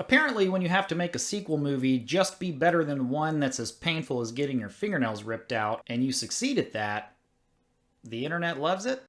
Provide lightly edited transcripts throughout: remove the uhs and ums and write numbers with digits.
Apparently, when you have to make a sequel movie just be better than one that's as painful as getting your fingernails ripped out, and you succeed at that, the internet loves it?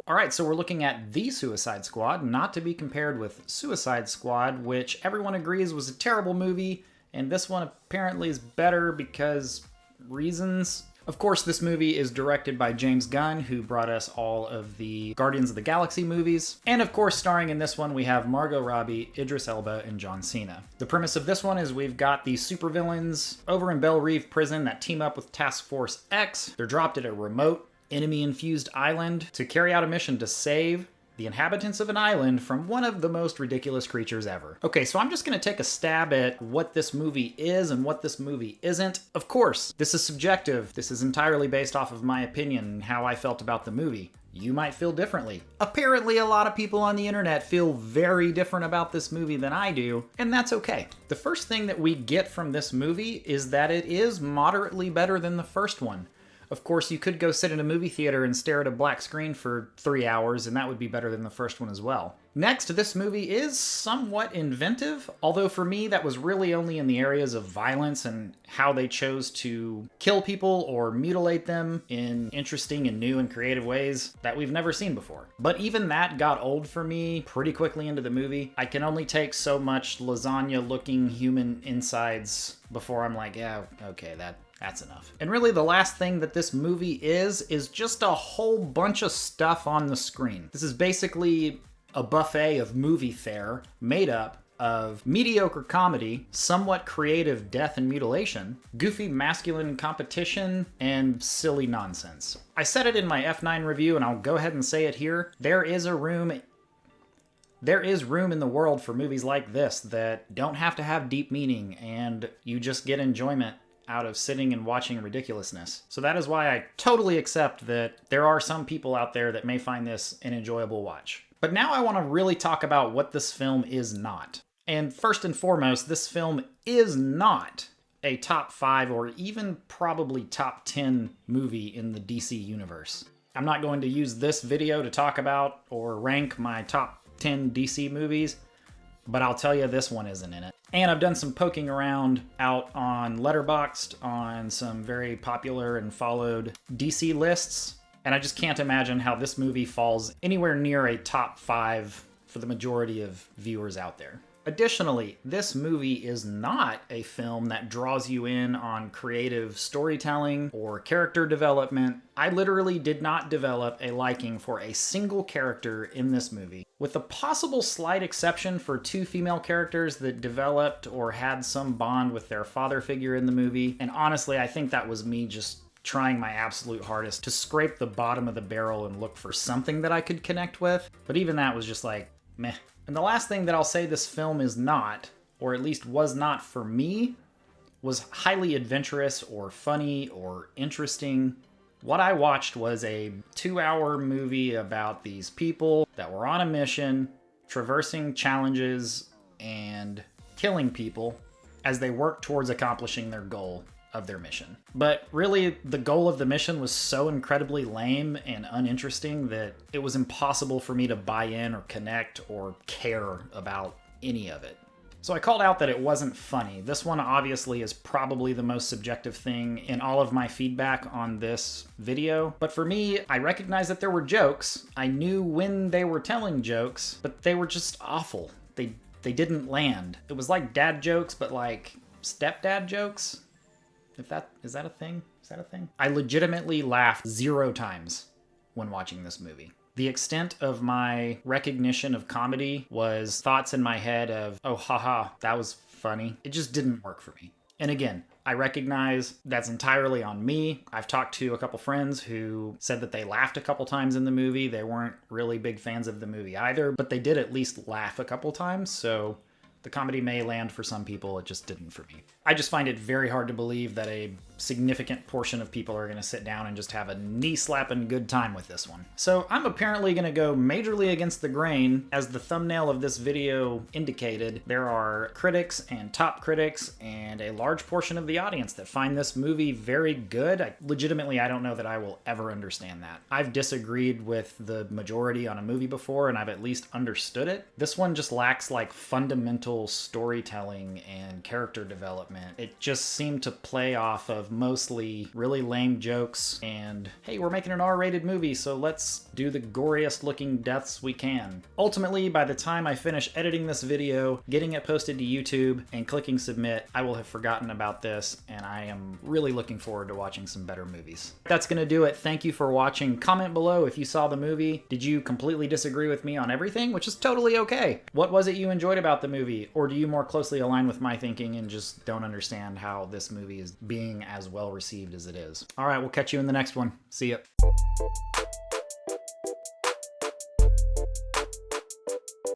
Alright, so we're looking at The Suicide Squad, not to be compared with Suicide Squad, which everyone agrees was a terrible movie, and this one apparently is better because reasons. Of course, this movie is directed by James Gunn, who brought us all of the Guardians of the Galaxy movies. And of course, starring in this one, we have Margot Robbie, Idris Elba, and John Cena. The premise of this one is we've got these supervillains over in Belle Reve Prison that team up with Task Force X. They're dropped at a remote, enemy-infused island to carry out a mission to save the inhabitants of an island from one of the most ridiculous creatures ever. Okay, so I'm just gonna take a stab at what this movie is and what this movie isn't. Of course, this is subjective. This is entirely based off of my opinion and how I felt about the movie. You might feel differently. Apparently, a lot of people on the internet feel very different about this movie than I do, and that's okay. The first thing that we get from this movie is that it is moderately better than the first one. Of course, you could go sit in a movie theater and stare at a black screen for 3 hours, and that would be better than the first one as well. Next, this movie is somewhat inventive, although for me that was really only in the areas of violence and how they chose to kill people or mutilate them in interesting and new and creative ways that we've never seen before. But even that got old for me pretty quickly into the movie. I can only take so much lasagna-looking human insides before I'm like, yeah, okay, that's enough. And really the last thing that this movie is just a whole bunch of stuff on the screen. This is basically a buffet of movie fare made up of mediocre comedy, somewhat creative death and mutilation, goofy masculine competition, and silly nonsense. I said it in my F9 review, and I'll go ahead and say it here. There is room in the world for movies like this that don't have to have deep meaning, and you just get enjoyment out of sitting and watching ridiculousness. So that is why I totally accept that there are some people out there that may find this an enjoyable watch. But now I want to really talk about what this film is not. And first and foremost, this film is not a top 5 or even probably top 10 movie in the DC universe. I'm not going to use this video to talk about or rank my top 10 DC movies, but I'll tell you this one isn't in it. And I've done some poking around out on Letterboxd on some very popular and followed DC lists, and I just can't imagine how this movie falls anywhere near a top 5 for the majority of viewers out there. Additionally, this movie is not a film that draws you in on creative storytelling or character development. I literally did not develop a liking for a single character in this movie, with a possible slight exception for 2 female characters that developed or had some bond with their father figure in the movie. And honestly, I think that was me just trying my absolute hardest to scrape the bottom of the barrel and look for something that I could connect with. But even that was just like, meh. And the last thing that I'll say this film is not, or at least was not for me, was highly adventurous or funny or interesting. What I watched was a 2-hour movie about these people that were on a mission, traversing challenges and killing people as they worked towards accomplishing their goal of their mission. But really, the goal of the mission was so incredibly lame and uninteresting that it was impossible for me to buy in or connect or care about any of it. So I called out that it wasn't funny. This one obviously is probably the most subjective thing in all of my feedback on this video. But for me, I recognized that there were jokes. I knew when they were telling jokes, but they were just awful. They didn't land. It was like dad jokes, but like stepdad jokes. Is that a thing? Is that a thing? I legitimately laughed 0 times when watching this movie. The extent of my recognition of comedy was thoughts in my head of, oh, haha, that was funny. It just didn't work for me. And again, I recognize that's entirely on me. I've talked to a couple friends who said that they laughed a couple times in the movie. They weren't really big fans of the movie either, but they did at least laugh a couple times, so the comedy may land for some people, it just didn't for me. I just find it very hard to believe that a significant portion of people are going to sit down and just have a knee-slapping good time with this one. So I'm apparently going to go majorly against the grain. As the thumbnail of this video indicated, there are critics and top critics and a large portion of the audience that find this movie very good. I don't know that I will ever understand that. I've disagreed with the majority on a movie before, and I've at least understood it. This one just lacks like fundamental storytelling and character development. It just seemed to play off of mostly really lame jokes and, hey, we're making an R-rated movie, so let's do the goriest looking deaths we can. Ultimately, by the time I finish editing this video, getting it posted to YouTube, and clicking submit, I will have forgotten about this, and I am really looking forward to watching some better movies. That's gonna do it. Thank you for watching. Comment below if you saw the movie. Did you completely disagree with me on everything? Which is totally okay. What was it you enjoyed about the movie? Or do you more closely align with my thinking and just don't understand how this movie is being as well received as it is? All right, we'll catch you in the next one. See ya.